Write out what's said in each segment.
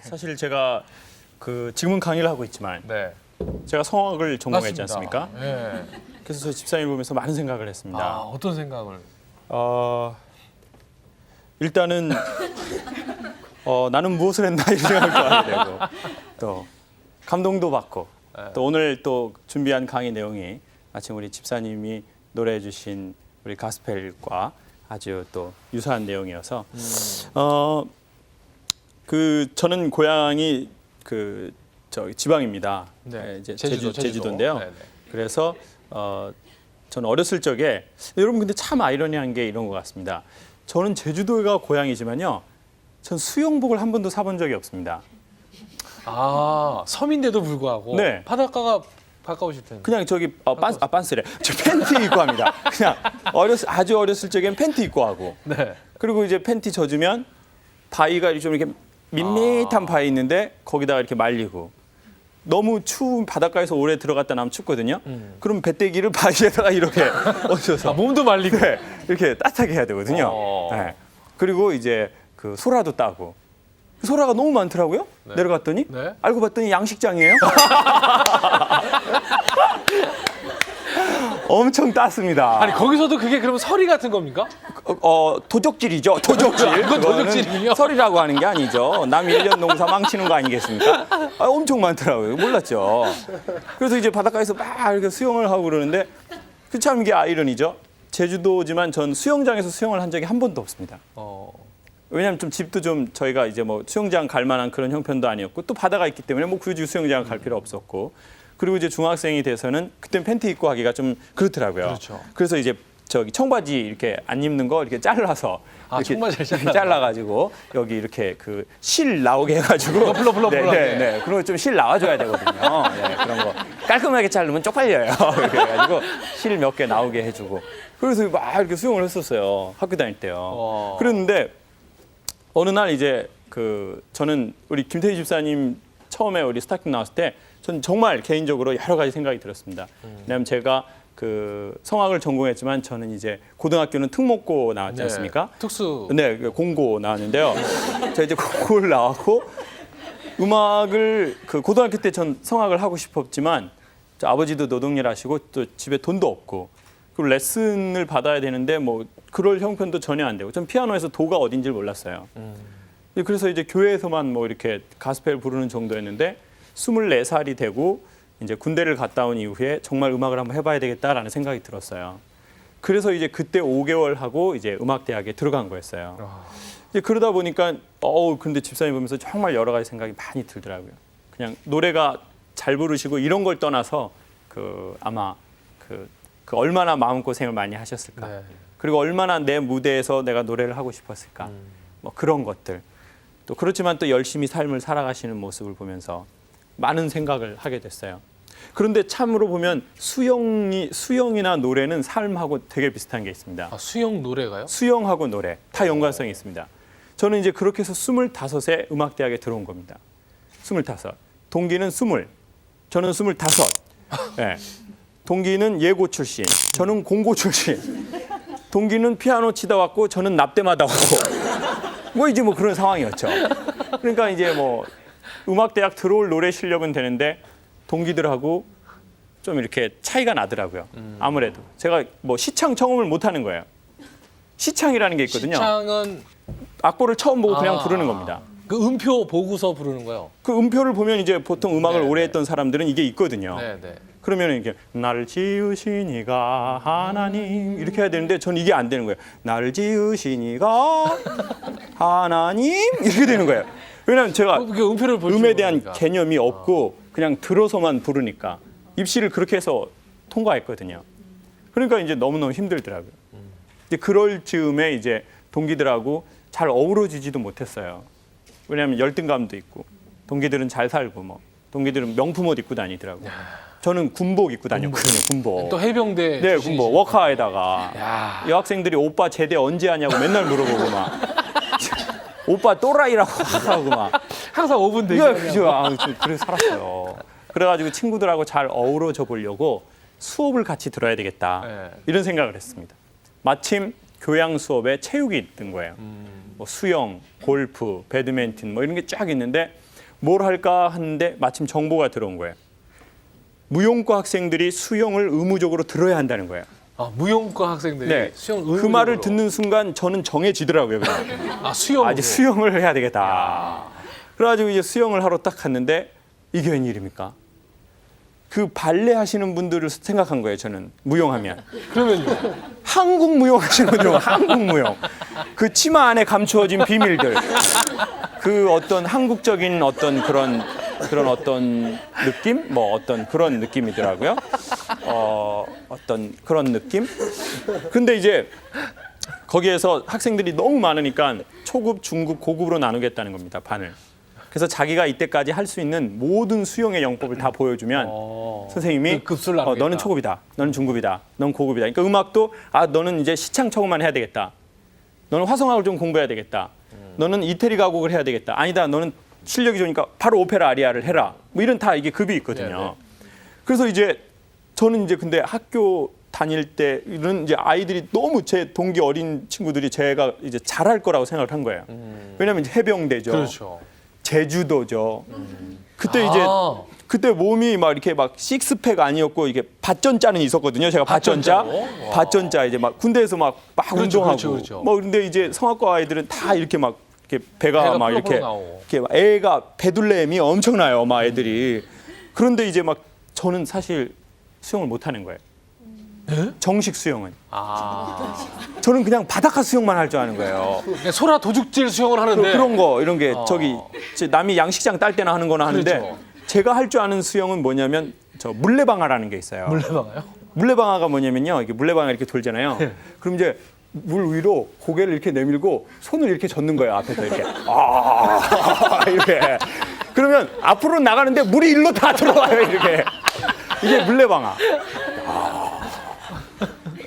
사실 제가 지금은 강의를 하고 있지만 네. 제가 성악을 전공했지 맞습니다. 않습니까? 네. 그래서 저 집사님 보면서 많은 생각을 했습니다. 아, 어떤 생각을? 일단은 나는 무엇을 했나 이런 생각도 하게 되고 또 감동도 받고 또 오늘 또 준비한 강의 내용이 마침 우리 집사님이 노래해 주신 우리 가스펠과 아주 또 유사한 내용이어서 저는 고향이 지방입니다. 네. 이제 제주도. 제주도인데요. 네네. 그래서 저는 어렸을 적에 여러분 근데 참 아이러니한 게 이런 것 같습니다. 저는 제주도가 고향이지만요. 전 수영복을 한 번도 사본 적이 없습니다. 아, 섬인데도 불구하고 네. 바닷가가 가까우실 텐데. 그냥 빤스래. 저 팬티 입고 합니다. 그냥 아주 어렸을 적엔 팬티 입고 하고. 네. 그리고 이제 팬티 젖으면 바위가 좀 이렇게 밋밋한 바위 있는데 거기다가 이렇게 말리고. 너무 추운 바닷가에서 오래 들어갔다 나면 춥거든요. 그럼 배때기를 바위에다가 이렇게 얹어서 몸도 말리고. 네, 이렇게 따뜻하게 해야 되거든요. 네. 그리고 이제 소라도 따고. 소라가 너무 많더라고요. 네. 내려갔더니 네. 알고 봤더니 양식장이에요. 엄청 땄습니다. 아니, 거기서도 그게 그러면 서리 같은 겁니까? 도적질이죠. 도적질. 그건 그거는 도적질이요? 설이라고 하는 게 아니죠. 남 1년 농사 망치는 거 아니겠습니까? 엄청 많더라고요. 몰랐죠. 그래서 이제 바닷가에서 막 이렇게 수영을 하고 그러는데 참 이게 아이러니죠. 제주도지만 전 수영장에서 수영을 한 적이 한 번도 없습니다. 왜냐하면 집도 저희가 이제 뭐 수영장 갈 만한 그런 형편도 아니었고 또 바다가 있기 때문에 뭐 굳이 수영장 갈 필요 없었고 그리고 이제 중학생이 돼서는 그땐 팬티 입고 하기가 좀 그렇더라고요. 그렇죠. 그래서 이제 청바지 이렇게 안 입는 거 이렇게 잘라서 이렇게 청바지를 잘라가지고 여기 이렇게 실 나오게 해가지고 플러. 네. 그리고 좀 실 나와줘야 되거든요. 네, 그런 거 깔끔하게 자르면 쪽팔려요. 그래가지고 실 몇 개 나오게 해주고 그래서 막 이렇게 수영을 했었어요. 학교 다닐 때요. 그랬는데 어느 날 이제 저는 우리 김태희 집사님 처음에 우리 스타킹 나왔을 때 저는 정말 개인적으로 여러 가지 생각이 들었습니다. 왜냐하면 제가 성악을 전공했지만 저는 이제 고등학교는 특목고 나왔지 않습니까? 특수. 네, 공고 나왔는데요. 제가 이제 공고를 나왔고 음악을 고등학교 때 전 성악을 하고 싶었지만 아버지도 노동일 하시고 또 집에 돈도 없고 그리고 레슨을 받아야 되는데 뭐 그럴 형편도 전혀 안 되고 전 피아노에서 도가 어딘지 몰랐어요. 그래서 이제 교회에서만 뭐 이렇게 가스펠 부르는 정도였는데 24살이 되고 이제 군대를 갔다 온 이후에 정말 음악을 한번 해봐야 되겠다라는 생각이 들었어요. 그래서 이제 그때 5개월 하고 이제 음악대학에 들어간 거였어요. 이제 그러다 보니까 근데 집사님 보면서 정말 여러 가지 생각이 많이 들더라고요. 그냥 노래가 잘 부르시고 이런 걸 떠나서 아마 얼마나 마음고생을 많이 하셨을까. 네. 그리고 얼마나 내 무대에서 내가 노래를 하고 싶었을까. 뭐 그런 것들. 또 그렇지만 또 열심히 삶을 살아가시는 모습을 보면서 많은 생각을 하게 됐어요. 그런데 참으로 보면 수영이나 노래는 삶하고 되게 비슷한 게 있습니다. 수영 노래가요? 수영하고 노래 다 연관성이 있습니다. 저는 이제 그렇게 해서 25에 음악대학에 들어온 겁니다. 25. 동기는 20. 저는 25. 네. 동기는 예고 출신. 저는 공고 출신. 동기는 피아노 치다 왔고 저는 납땜하다 왔고. 이제 그런 상황이었죠. 그러니까 이제 음악대학 들어올 노래 실력은 되는데 동기들하고 좀 이렇게 차이가 나더라고요. 아무래도 제가 시창 청음을 못 하는 거예요. 시창이라는 게 있거든요. 시창은 악보를 처음 보고 그냥 부르는 겁니다. 음표 보고서 부르는 거요. 음표를 보면 이제 보통 음악을 네, 오래 했던 사람들은 이게 있거든요. 네. 그러면 이렇게 나를 지으신 이가 하나님 이렇게 해야 되는데 저는 이게 안 되는 거예요. 나를 지으신 이가 하나님 이렇게 되는 거예요. 왜냐하면 제가 음표를 볼 음에 대한 모르니까. 개념이 없고 그냥 들어서만 부르니까 입시를 그렇게 해서 통과했거든요. 그러니까 이제 너무너무 힘들더라고요. 이제 그럴 즈음에 이제 동기들하고 잘 어우러지지도 못했어요. 왜냐하면 열등감도 있고 동기들은 잘 살고 동기들은 명품 옷 입고 다니더라고요. 저는 군복 입고 다녔거든요. 군복. 또 해병대. 네, 군복. 워카에다가 야. 여학생들이 오빠 제대 언제 하냐고 맨날 물어보고 막 오빠 또라이라고 하고 막 항상 5분 네, 대기. 그죠. 그래서 살았어요. 그래가지고 친구들하고 잘 어우러져 보려고 수업을 같이 들어야 되겠다. 네. 이런 생각을 했습니다. 마침 교양 수업에 체육이 있던 거예요. 수영, 골프, 배드민턴 이런 게 쫙 있는데 뭘 할까 하는데 마침 정보가 들어온 거예요. 무용과 학생들이 수영을 의무적으로 들어야 한다는 거예요. 아, 무용과 학생들이 네. 수영 그 의무적으로. 말을 듣는 순간 저는 정해지더라고요. 그냥. 아, 수영. 이제 수영을 해야 되겠다. 그래가지고 이제 수영을 하러 딱 갔는데 이게 웬일입니까? 그 발레 하시는 분들을 생각한 거예요. 저는 무용하면 그러면요. 한국 무용 하시는 분들, 한국 무용. 그 치마 안에 감추어진 비밀들. 그 어떤 한국적인 어떤 그런 어떤 느낌, 뭐 어떤 그런 느낌이더라고요. 어떤 그런 느낌. 근데 이제 거기에서 학생들이 너무 많으니까 초급, 중급, 고급으로 나누겠다는 겁니다. 반을. 그래서 자기가 이때까지 할 수 있는 모든 수영의 영법을 다 보여주면 선생님이 그 급수를 나누겠다. 너는 초급이다, 너는 중급이다, 너는 고급이다. 그러니까 음악도 너는 이제 시창 초급만 해야 되겠다. 너는 화성학을 좀 공부해야 되겠다. 너는 이태리 가곡을 해야 되겠다. 아니다, 너는 실력이 좋으니까 바로 오페라 아리아를 해라. 뭐 이런 다 이게 급이 있거든요. 네네. 그래서 이제 저는 이제 근데 학교 다닐 때는 이제 아이들이 너무 제 동기 어린 친구들이 제가 이제 잘할 거라고 생각을 한 거예요. 왜냐하면 이제 해병대죠. 그렇죠. 제주도죠. 그때 이제 그때 몸이 막 이렇게 막 식스팩 아니었고 이게 밭전자는 있었거든요. 제가 밭전자, 밭전자로? 밭전자 이제 막 군대에서 막 그렇죠, 운동하고. 그렇죠. 뭐 근데 이제 성악과 아이들은 다 이렇게 막 이렇게 배가 막 푸럭푸럭 이렇게 나오고. 이렇게 막 애가 배둘렘이 엄청나요, 막 애들이. 그런데 이제 막 저는 사실 수영을 못 하는 거예요. 정식 수영은. 저는 그냥 바닷가 수영만 할 줄 아는 거예요. 그냥 소라 도둑질 수영을 하는데. 그런 거 이런 게 저기 이제 남이 양식장 딸 때나 하는 거나 하는데 그렇죠. 제가 할 줄 아는 수영은 뭐냐면 저 물레방아라는 게 있어요. 물레방아요? 물레방아가 뭐냐면요. 이게 물레방아 이렇게 돌잖아요. 그럼 이제 물 위로 고개를 이렇게 내밀고 손을 이렇게 젓는 거예요. 앞에서 이렇게. 이렇게. 그러면 앞으로 나가는데 물이 일로 다 들어와요. 이렇게. 이게 물레방아.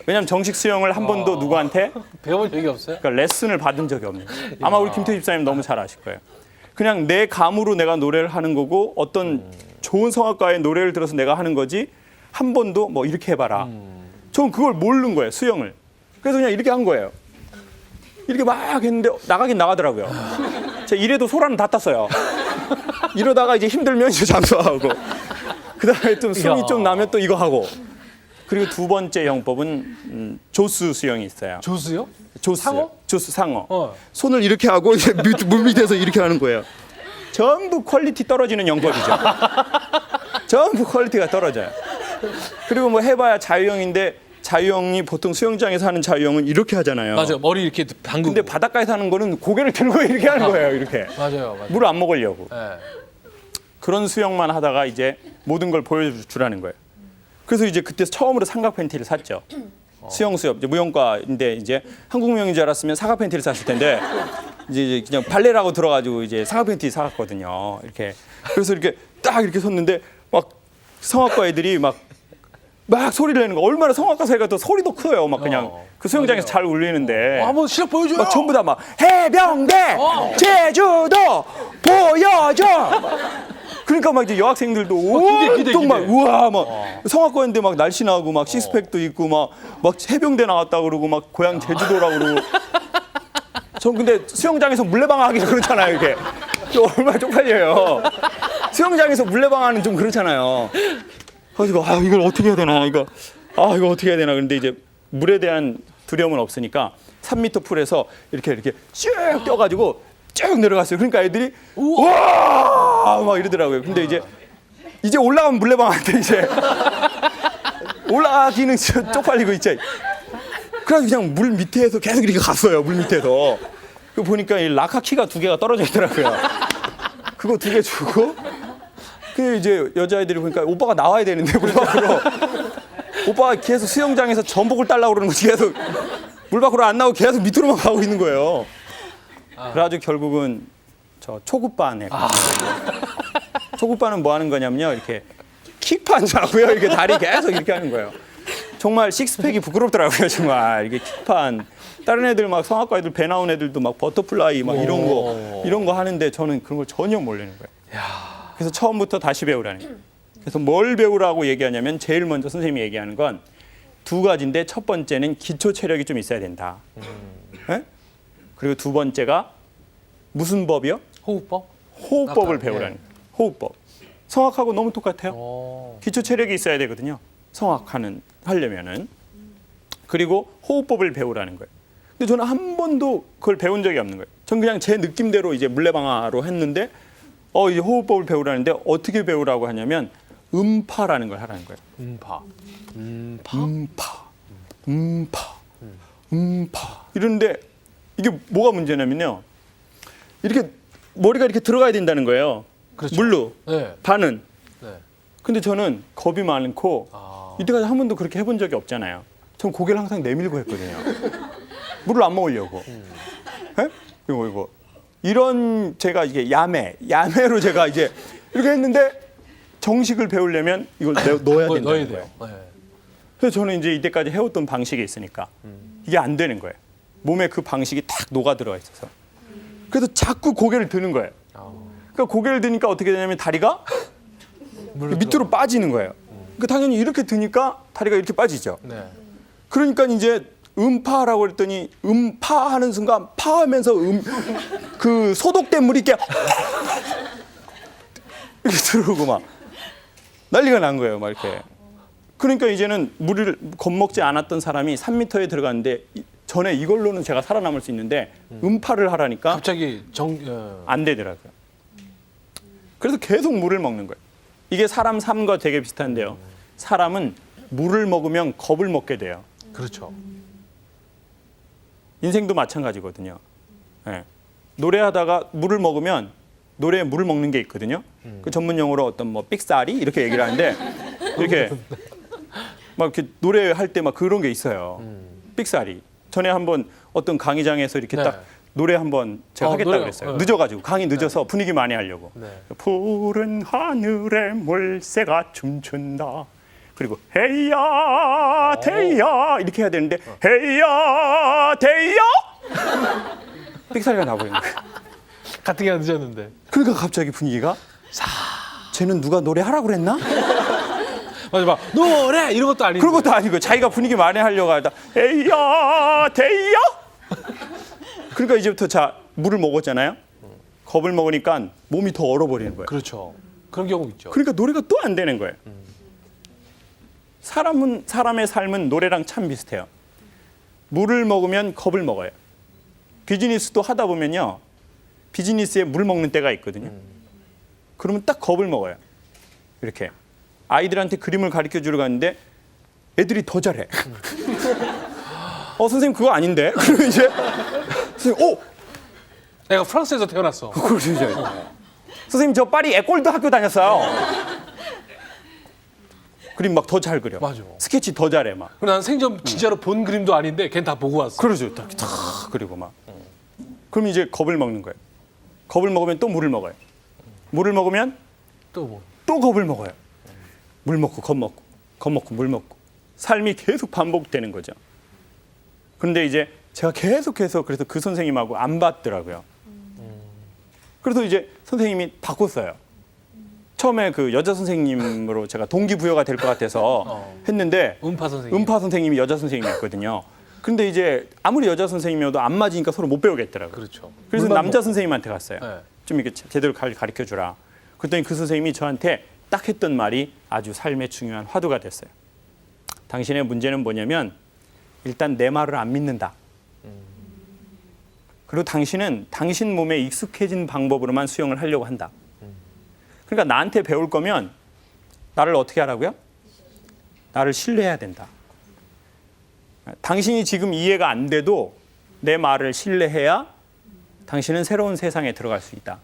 왜냐면 정식 수영을 한 번도 누구한테 배워본 적이 없어요? 그러니까 레슨을 받은 적이 없는 거예요. 아마 우리 김태희 집사님 너무 잘 아실 거예요. 그냥 내 감으로 내가 노래를 하는 거고 어떤 좋은 성악가의 노래를 들어서 내가 하는 거지 한 번도 뭐 이렇게 해봐라. 저는 그걸 모르는 거예요. 수영을. 그래서 그냥 이렇게 한 거예요. 이렇게 막 했는데 나가긴 나가더라고요. 제가 이래도 소라는 다 땄어요. 이러다가 이제 힘들면 이제 잠수하고 그다음에 좀 숨이 좀 나면 또 이거 하고 그리고 두 번째 영법은 조수 수영이 있어요. 조수요? 조수. 상어? 조수 상어. 손을 이렇게 하고 이제 물 밑에서 이렇게 하는 거예요. 전부 퀄리티 떨어지는 영법이죠. 전부 퀄리티가 떨어져요. 그리고 뭐 해봐야 자유형인데 자유형이 보통 수영장에서 하는 자유형은 이렇게 하잖아요. 맞아요. 머리 이렇게 담그고. 근데 바닷가에서 하는 거는 고개를 들고 이렇게 하는 거예요. 이렇게. 맞아요. 물 안 먹으려고. 네. 그런 수영만 하다가 이제 모든 걸 보여주라는 거예요. 그래서 이제 그때 처음으로 삼각 팬티를 샀죠. 수영 수업 이제 무용과인데 이제 한국 무용인 줄 알았으면 사각 팬티를 샀을 텐데 이제 그냥 발레라고 들어가지고 이제 사각 팬티 사갔거든요. 이렇게 그래서 이렇게 딱 이렇게 섰는데 막 성악과 애들이 막 소리를 내는 거 얼마나 성악가 사이가 더 소리도 커요. 막 그냥 그 수영장에서 잘 울리는데 한번 실력 보여줘요. 막 전부 다 막 해병대 제주도 보여줘. 그러니까 막 이제 여학생들도 온통 막 우와 막 성악과인데 막 날씬하고 막 시스팩도 있고 막 해병대 나왔다 그러고 막 고향 제주도라 그러고 전 근데 수영장에서 물레방아 하기 그렇잖아요. 이게 얼마나 쪽팔려요. 수영장에서 물레방아 하는 좀 그렇잖아요. 그래서 이걸 어떻게 해야 되나 이거 어떻게 해야 되나 그런데 이제 물에 대한 두려움은 없으니까 3m 풀에서 이렇게 쭉 뛰어가지고 쭉 내려갔어요. 그러니까 애들이 우와 막 이러더라고요. 근데 이제 올라가면 물레방아한테 이제 올라가기는 쪽팔리고 있죠. 그래서 그냥 물 밑에서 계속 이렇게 갔어요. 물 밑에서. 그 보니까 이 라카키가 2개가 떨어져 있더라고요. 그거 2개 주고 그 이제 여자애들이 보니까 오빠가 나와야 되는데 물 밖으로 오빠가 계속 수영장에서 전복을 달라고 그러는 거지 계속 물 밖으로 안 나오고 계속 밑으로만 가고 있는 거예요. 그래가지고 결국은 저 초급반에 초급반은 뭐 하는 거냐면요 이렇게 킥판 자고요 이렇게 다리 계속 이렇게 하는 거예요. 정말 식스팩이 부끄럽더라고요 정말 이게 킥판 다른 애들 막 성악과 애들 배 나온 애들도 막 버터플라이 막 이런 거 하는데 저는 그런 걸 전혀 모르는 거예요. 그래서 처음부터 다시 배우라는 거예요. 그래서 뭘 배우라고 얘기하냐면 제일 먼저 선생님이 얘기하는 건 2가지인데 첫 번째는 기초 체력이 좀 있어야 된다. 네? 그리고 2번째가 무슨 법이요? 호흡법? 호흡법을 아까, 배우라는 거예요. 호흡법. 성악하고 너무 똑같아요. 어. 기초 체력이 있어야 되거든요. 하려면은. 그리고 호흡법을 배우라는 거예요. 근데 저는 한 번도 그걸 배운 적이 없는 거예요. 전 그냥 제 느낌대로 이제 물레방아로 했는데 이제 호흡법을 배우라는데 어떻게 배우라고 하냐면 음파라는 걸 하라는 거예요. 음파. 음파. 이러는데 이게 뭐가 문제냐면요. 이렇게 머리가 이렇게 들어가야 된다는 거예요. 그렇죠. 물로 네. 반은. 네. 근데 저는 겁이 많고 이때까지 한 번도 그렇게 해본 적이 없잖아요. 전 고개를 항상 내밀고 했거든요. 물을 안 먹으려고. 예? 이거. 이런 제가 이게 야매로 제가 이제 이렇게 했는데 정식을 배우려면 이걸 넣어야 된다는 넣어야 거예요. 돼요. 네. 그래서 저는 이제 이때까지 해왔던 방식이 있으니까 이게 안 되는 거예요. 몸에 그 방식이 딱 녹아 들어가 있어서. 그래서 자꾸 고개를 드는 거예요. 그러니까 고개를 드니까 어떻게 되냐면 다리가 밑으로 빠지는 거예요. 그러니까 당연히 이렇게 드니까 다리가 이렇게 빠지죠. 네. 그러니까 이제 음파라고 했더니 음파하는 순간 파하면서 그 소독된 물이 이렇게 들어오고 막 난리가 난 거예요. 막 이렇게. 그러니까 이제는 물을 겁먹지 않았던 사람이 3m에 들어갔는데 전에 이걸로는 제가 살아남을 수 있는데 음파를 하라니까 갑자기 안 되더라고요. 그래서 계속 물을 먹는 거예요. 이게 사람 삶과 되게 비슷한데요. 사람은 물을 먹으면 겁을 먹게 돼요. 그렇죠. 인생도 마찬가지거든요. 예. 노래하다가 물을 먹으면 노래에 물을 먹는 게 있거든요. 그 전문 용어로 어떤 뭐 삑사리 이렇게 얘기를 하는데 이렇게 막 이렇게 노래할 때 막 그런 게 있어요. 삑사리. 전에 한번 어떤 강의장에서 이렇게 네. 딱 노래 한번 제가 하겠다 노래요? 그랬어요. 네. 늦어가지고 강의 늦어서 분위기 많이 하려고. 네. 푸른 하늘에 물새가 춤춘다. 그리고 헤이야 데이야 이렇게 해야 되는데 헤이야 데이야 삑사리가 나버린 거예요. 같은 게 늦었는데. 그러니까 갑자기 분위기가 쟤는 누가 노래하라고 그랬나? 맞아, 막 노래 이런 것도 아닌데. 그런 것도 아니고 자기가 분위기 많이 하려고 하다 헤이야 데이야 그러니까 이제부터 자 물을 먹었잖아요. 겁을 먹으니까 몸이 더 얼어버리는 거예요. 그렇죠. 그런 경우 있죠. 그러니까 노래가 또 안 되는 거예요. 사람의 삶은 노래랑 참 비슷해요. 물을 먹으면 겁을 먹어요. 비즈니스도 하다 보면요. 비즈니스에 물 먹는 때가 있거든요. 그러면 딱 겁을 먹어요. 이렇게. 아이들한테 그림을 가르쳐 주러 갔는데 애들이 더 잘해. 선생님 그거 아닌데? 그러면 이제 선생님, 내가 프랑스에서 태어났어. 그러죠. 선생님 저 파리 에꼴드 학교 다녔어요. 그림 막 더 잘 그려. 맞아. 스케치 더 잘해 막. 난 생전 진짜로 본 그림도 아닌데 걔는 다 보고 왔어. 그러죠. 딱 그리고 막. 그럼 이제 겁을 먹는 거예요. 겁을 먹으면 또 물을 먹어요. 물을 먹으면 또 뭐. 또 겁을 먹어요. 물 먹고 겁 먹고 겁 먹고 물 먹고 삶이 계속 반복되는 거죠. 그런데 이제 제가 계속해서 그래서 그 선생님하고 안 받더라고요. 그래서 이제 선생님이 바꿨어요. 처음에 그 여자 선생님으로 제가 동기부여가 될 것 같아서 했는데 음파 선생님. 음파 선생님이 여자 선생님이었거든요. 근데 이제 아무리 여자 선생님이어도 안 맞으니까 서로 못 배우겠더라고요. 그렇죠. 그래서 물만 남자 먹고. 선생님한테 갔어요. 네. 좀 이렇게 제대로 가르쳐 주라. 그랬더니 그 선생님이 저한테 딱 했던 말이 아주 삶의 중요한 화두가 됐어요. 당신의 문제는 뭐냐면 일단 내 말을 안 믿는다. 그리고 당신은 당신 몸에 익숙해진 방법으로만 수영을 하려고 한다. 그러니까 나한테 배울 거면 나를 어떻게 하라고요? 나를 신뢰해야 된다. 당신이 지금 이해가 안 돼도 내 말을 신뢰해야 당신은 새로운 세상에 들어갈 수 있다.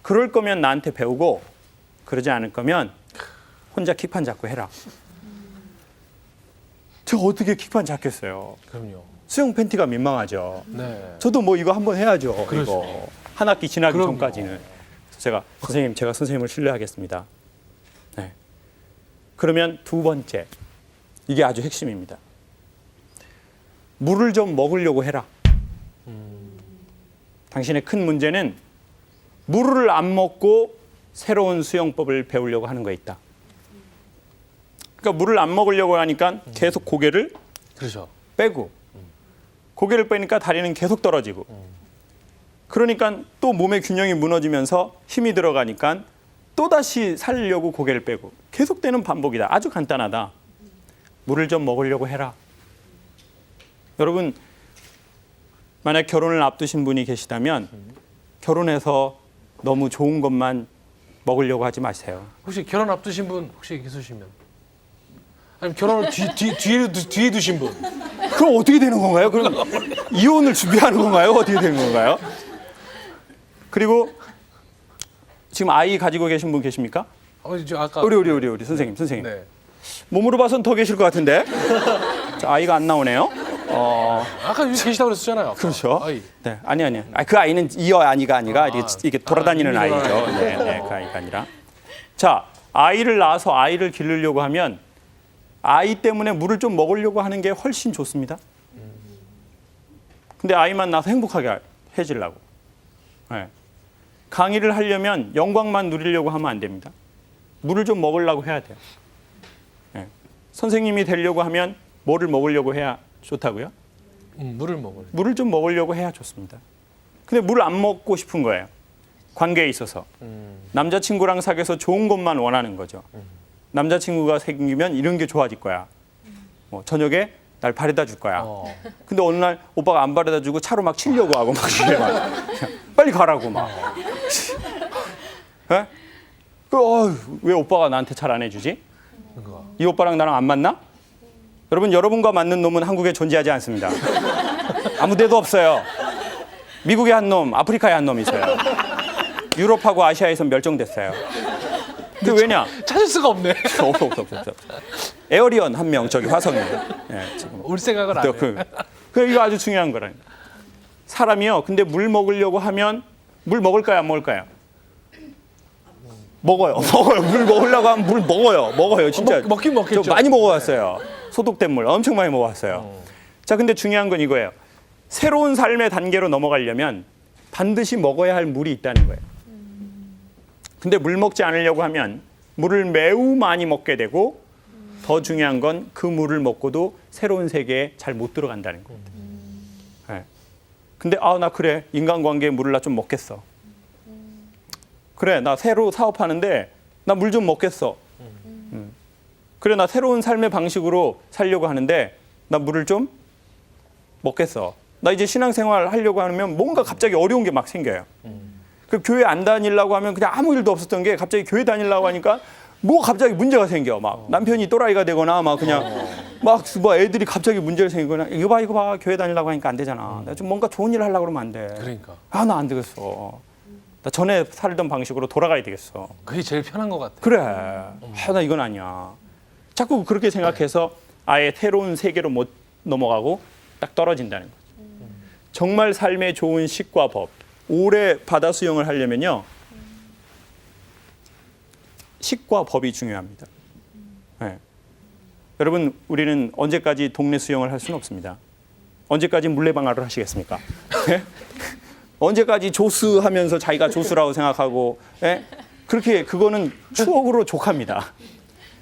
그럴 거면 나한테 배우고 그러지 않을 거면 혼자 킥판 잡고 해라. 저 어떻게 킥판 잡겠어요? 그럼요. 수영 팬티가 민망하죠. 네. 저도 뭐 이거 한번 해야죠. 그렇죠. 이거 한 학기 지나기 그럼요. 전까지는. 그래서 제가 선생님, 제가 선생님을 신뢰하겠습니다. 네. 그러면 두 번째, 이게 아주 핵심입니다. 물을 좀 먹으려고 해라. 당신의 큰 문제는 물을 안 먹고 새로운 수영법을 배우려고 하는 거에 있다. 그러니까 물을 안 먹으려고 하니까 계속 고개를 그렇죠. 빼고 고개를 빼니까 다리는 계속 떨어지고 그러니까 또 몸의 균형이 무너지면서 힘이 들어가니까 또다시 살려고 고개를 빼고 계속되는 반복이다. 아주 간단하다. 물을 좀 먹으려고 해라. 여러분, 만약 결혼을 앞두신 분이 계시다면 결혼해서 너무 좋은 것만 먹으려고 하지 마세요. 혹시 결혼 앞두신 분 혹시 계시면? 아니면 결혼을 뒤에 두신 분? 그럼 어떻게 되는 건가요? 그럼 이혼을 준비하는 건가요? 어떻게 되는 건가요? 그리고 지금 아이 가지고 계신 분 계십니까? 저 아까 우리 선생님. 네. 몸으로 봐선 더 계실 것 같은데. 자, 아이가 안 나오네요. 아까 여기 계시다고 그랬었잖아요. 아까. 그렇죠. 아이. 네, 아니요. 그 아이는 이어 아니가 이게 돌아다니는 이미 아이죠. 돌아다니는. 네, 그 아이가 아니라. 자, 아이를 낳아서 아이를 기르려고 하면 아이 때문에 물을 좀 먹으려고 하는 게 훨씬 좋습니다. 근데 아이만 낳아서 행복하게 해지려고. 네. 강의를 하려면 영광만 누리려고 하면 안 됩니다. 물을 좀 먹으려고 해야 돼요. 네. 선생님이 되려고 하면 뭐를 먹으려고 해야 좋다고요? 물을 먹어요. 물을 좀 먹으려고 해야 좋습니다. 근데 물을 안 먹고 싶은 거예요. 관계에 있어서. 남자친구랑 사귀어서 좋은 것만 원하는 거죠. 남자친구가 생기면 이런 게 좋아질 거야. 저녁에 날 바래다 줄 거야. 근데 어느 날 오빠가 안 바래다 주고 차로 막 치려고 하고 막 이래 막. 빨리 가라고 막. 예? 왜 오빠가 나한테 잘 안 해주지? 이 오빠랑 나랑 안 맞나? 여러분, 여러분과 맞는 놈은 한국에 존재하지 않습니다. 아무 데도 없어요. 미국에 한 놈, 아프리카에 한 놈 있어요. 유럽하고 아시아에선 멸종됐어요. 그 왜냐? 찾을 수가 없네. 없어. 에어리언 한 명 저기 화성에. 예, 지금. 우리 생각은 안 해요. 이거 아주 중요한 거라니까. 사람이요. 근데 물 먹으려고 하면 물 먹을까요, 안 먹을까요? 먹어요. 물 먹으려고 하면 물 먹어요. 진짜. 먹긴 먹겠죠. 저 많이 먹어왔어요. 소독된 물 엄청 많이 먹어왔어요. 자, 근데 중요한 건 이거예요. 새로운 삶의 단계로 넘어가려면 반드시 먹어야 할 물이 있다는 거예요. 근데 물 먹지 않으려고 하면 물을 매우 많이 먹게 되고 더 중요한 건 그 물을 먹고도 새로운 세계에 잘 못 들어간다는 겁니다. 네. 근데 나 그래. 인간관계에 물을 나 좀 먹겠어. 그래, 나 새로 사업하는데 나 물 좀 먹겠어. 그래, 나 새로운 삶의 방식으로 살려고 하는데 나 물을 좀 먹겠어. 나 이제 신앙생활 하려고 하면 뭔가 갑자기 어려운 게 막 생겨요. 그 교회 안 다니려고 하면 그냥 아무 일도 없었던 게 갑자기 교회 다니려고 하니까 뭐 갑자기 문제가 생겨. 막 남편이 또라이가 되거나 막 그냥 막 뭐 애들이 갑자기 문제가 생기거나 이거 봐 교회 다니려고 하니까 안 되잖아. 나 좀 뭔가 좋은 일 하려고 그러면 안 돼. 그러니까. 나 안 되겠어. 나 전에 살던 방식으로 돌아가야 되겠어. 그게 제일 편한 것 같아. 그래. 나 이건 아니야. 자꾸 그렇게 생각해서 아예 새로운 세계로 못 넘어가고 딱 떨어진다는 거죠. 정말 삶에 좋은 식과 법. 오래 바다 수영을 하려면요. 식과 법이 중요합니다. 네. 여러분, 우리는 언제까지 동네 수영을 할 수는 없습니다. 언제까지 물레방아를 하시겠습니까? 네? 언제까지 조수하면서 자기가 조수라고 생각하고 그렇게 그거는 추억으로 족합니다.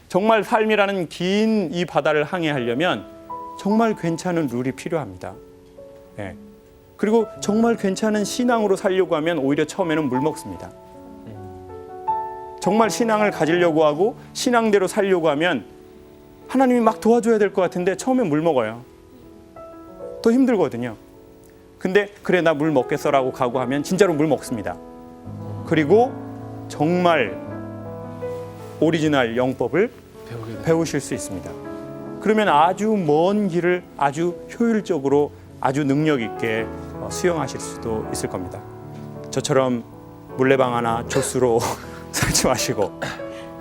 정말 삶이라는 긴 이 바다를 항해하려면 정말 괜찮은 룰이 필요합니다. 네. 그리고 정말 괜찮은 신앙으로 살려고 하면 오히려 처음에는 물 먹습니다. 정말 신앙을 가지려고 하고 신앙대로 살려고 하면 하나님이 막 도와줘야 될 것 같은데 처음에 물 먹어요. 더 힘들거든요. 근데 그래 나 물 먹겠어라고 각오하면 진짜로 물 먹습니다. 그리고 정말 오리지널 영법을 배우실 수 있습니다. 그러면 아주 먼 길을 아주 효율적으로 아주 능력 있게 수영하실 수도 있을 겁니다. 저처럼 물레방아나 조수로 살지 마시고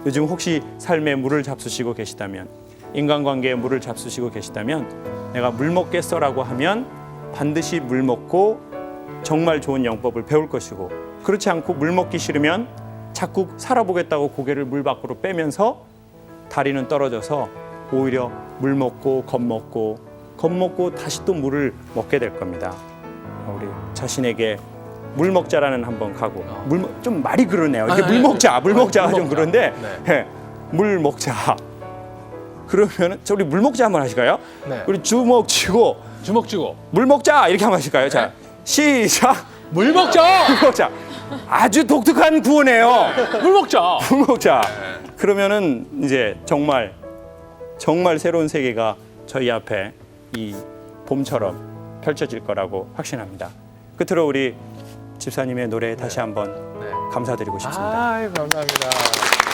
요즘 혹시 삶에 물을 잡수시고 계시다면 인간관계에 물을 잡수시고 계시다면 내가 물 먹겠어라고 하면 반드시 물 먹고 정말 좋은 영법을 배울 것이고 그렇지 않고 물 먹기 싫으면 자꾸 살아보겠다고 고개를 물 밖으로 빼면서 다리는 떨어져서 오히려 물 먹고 겁먹고 다시 또 물을 먹게 될 겁니다. 우리 자신에게 물 먹자라는 한번 가고 좀 말이 그러네요. 이게 물 먹자가 좀 그런데 네. 물 먹자. 그러면 우리 물 먹자 한번 하실까요? 네. 우리 주먹 쥐고 주먹 쥐고 물 먹자 이렇게 한번 하실까요? 자, 시작. 물 먹자. 물 먹자. 아주 독특한 구호네요. 물 먹자. 물 먹자. 그러면은 이제 정말 새로운 세계가 저희 앞에 이 봄처럼 펼쳐질 거라고 확신합니다. 끝으로 우리 집사님의 노래 다시 한번 감사드리고 싶습니다. 감사합니다.